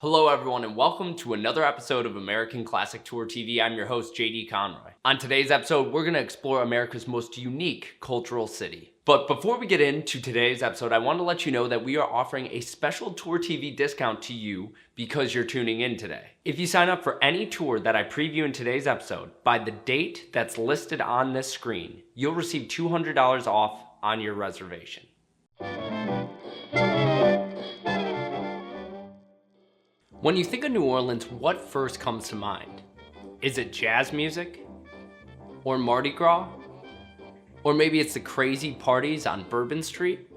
Hello everyone and welcome to another episode of American Classic Tour TV. I'm your host JD Conroy. On today's episode, we're going to explore America's most unique cultural city. But before we get into today's episode, I want to let you know that we are offering a special Tour TV discount to you because you're tuning in today. If you sign up for any tour that I preview in today's episode, by the date that's listed on this screen, you'll receive $200 off on your reservation. When you think of New Orleans, what first comes to mind? Is it jazz music? Or Mardi Gras? Or maybe it's the crazy parties on Bourbon Street?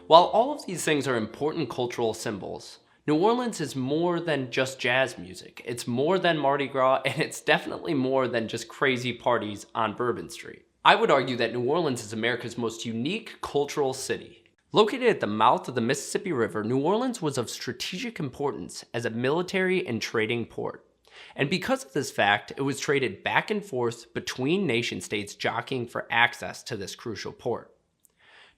While all of these things are important cultural symbols, New Orleans is more than just jazz music. It's more than Mardi Gras, and it's definitely more than just crazy parties on Bourbon Street. I would argue that New Orleans is America's most unique cultural city. Located at the mouth of the Mississippi River, New Orleans was of strategic importance as a military and trading port. And because of this fact, it was traded back and forth between nation-states jockeying for access to this crucial port.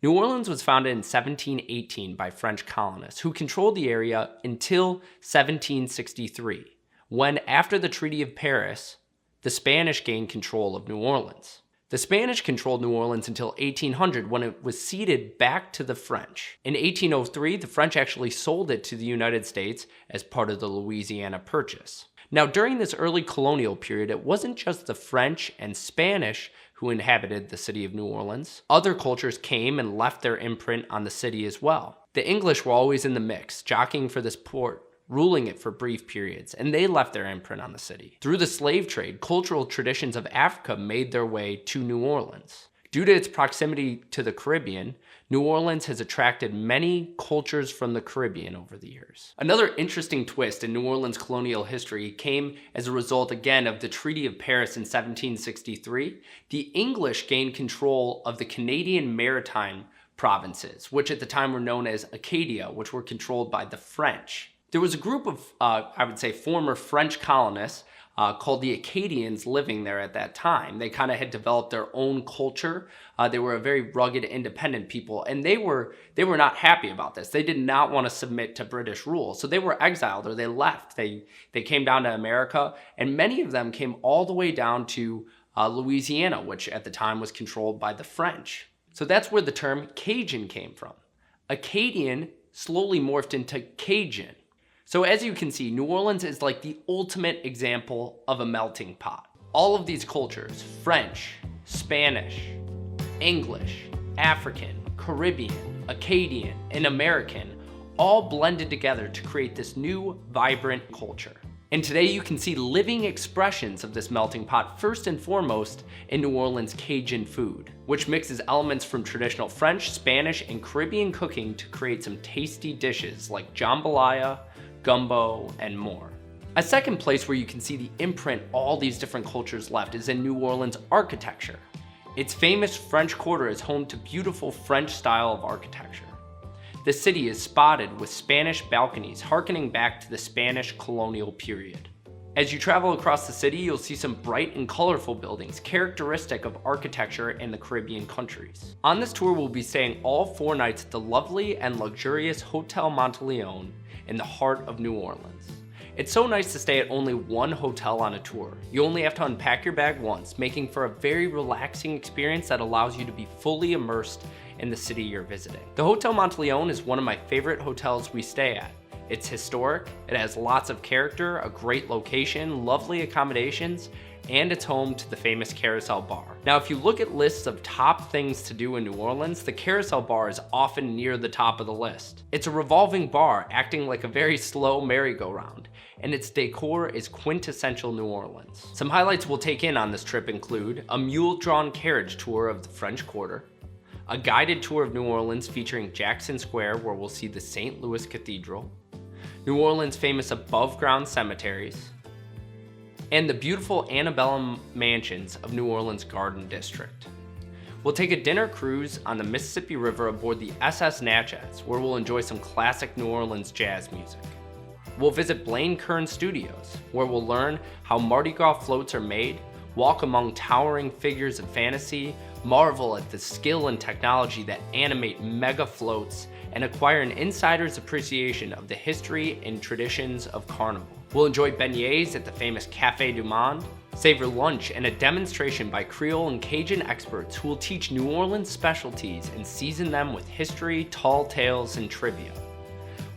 New Orleans was founded in 1718 by French colonists who controlled the area until 1763, when, after the Treaty of Paris, the Spanish gained control of New Orleans. The Spanish controlled New Orleans until 1800 when it was ceded back to the French. In 1803, the French actually sold it to the United States as part of the Louisiana Purchase. Now, during this early colonial period, it wasn't just the French and Spanish who inhabited the city of New Orleans. Other cultures came and left their imprint on the city as well. The English were always in the mix, jockeying for this port, ruling it for brief periods, and they left their imprint on the city. Through the slave trade, cultural traditions of Africa made their way to New Orleans. Due to its proximity to the Caribbean, New Orleans has attracted many cultures from the Caribbean over the years. Another interesting twist in New Orleans colonial history came as a result again of the Treaty of Paris in 1763. The English gained control of the Canadian Maritime provinces, which at the time were known as Acadia, which were controlled by the French. There was a group of, I would say, former French colonists called the Acadians living there at that time. They kind of had developed their own culture. They were a very rugged, independent people, and they were not happy about this. They did not want to submit to British rule, so they were exiled or they left. They came down to America, and many of them came all the way down to Louisiana, which at the time was controlled by the French. So that's where the term Cajun came from. Acadian slowly morphed into Cajun. So as you can see, New Orleans is like the ultimate example of a melting pot. All of these cultures, French, Spanish, English, African, Caribbean, Acadian, and American, all blended together to create this new, vibrant culture. And today you can see living expressions of this melting pot first and foremost in New Orleans Cajun food, which mixes elements from traditional French, Spanish, and Caribbean cooking to create some tasty dishes like jambalaya, gumbo, and more. A second place where you can see the imprint all these different cultures left is in New Orleans architecture. Its famous French Quarter is home to beautiful French style of architecture. The city is spotted with Spanish balconies harkening back to the Spanish colonial period. As you travel across the city, you'll see some bright and colorful buildings characteristic of architecture in the Caribbean countries. On this tour, we'll be staying all 4 nights at the lovely and luxurious Hotel Monteleone in the heart of New Orleans. It's so nice to stay at only one hotel on a tour. You only have to unpack your bag once, making for a very relaxing experience that allows you to be fully immersed in the city you're visiting. The Hotel Monteleone is one of my favorite hotels we stay at. It's historic, it has lots of character, a great location, lovely accommodations, and it's home to the famous Carousel Bar. Now, if you look at lists of top things to do in New Orleans, the Carousel Bar is often near the top of the list. It's a revolving bar acting like a very slow merry-go-round, and its decor is quintessential New Orleans. Some highlights we'll take in on this trip include a mule-drawn carriage tour of the French Quarter, a guided tour of New Orleans featuring Jackson Square, where we'll see the St. Louis Cathedral, New Orleans' famous above-ground cemeteries, and the beautiful antebellum mansions of New Orleans Garden District. We'll take a dinner cruise on the Mississippi River aboard the SS Natchez, where we'll enjoy some classic New Orleans jazz music. We'll visit Blaine Kern Studios, where we'll learn how Mardi Gras floats are made, walk among towering figures of fantasy, Marvel at the skill and technology that animate mega floats, and acquire an insider's appreciation of the history and traditions of Carnival. We'll enjoy beignets at the famous Café du Monde, savor lunch and a demonstration by Creole and Cajun experts who will teach New Orleans specialties and season them with history, tall tales, and trivia.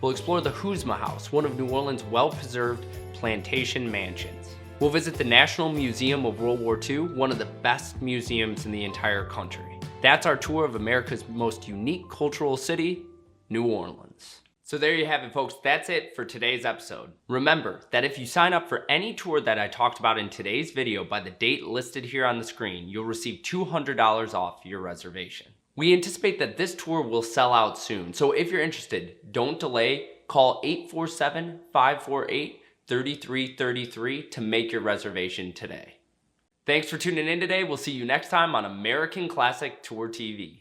We'll explore the Huzma House, one of New Orleans' well-preserved plantation mansions. We'll visit the National Museum of World War II, one of the best museums in the entire country. That's our tour of America's most unique cultural city, New Orleans. So there you have it, folks. That's it for today's episode. Remember that if you sign up for any tour that I talked about in today's video by the date listed here on the screen, you'll receive $200 off your reservation. We anticipate that this tour will sell out soon, so if you're interested, don't delay. Call 847-548-3333 to make your reservation today. Thanks for tuning in today. We'll see you next time on American Classic Tour TV.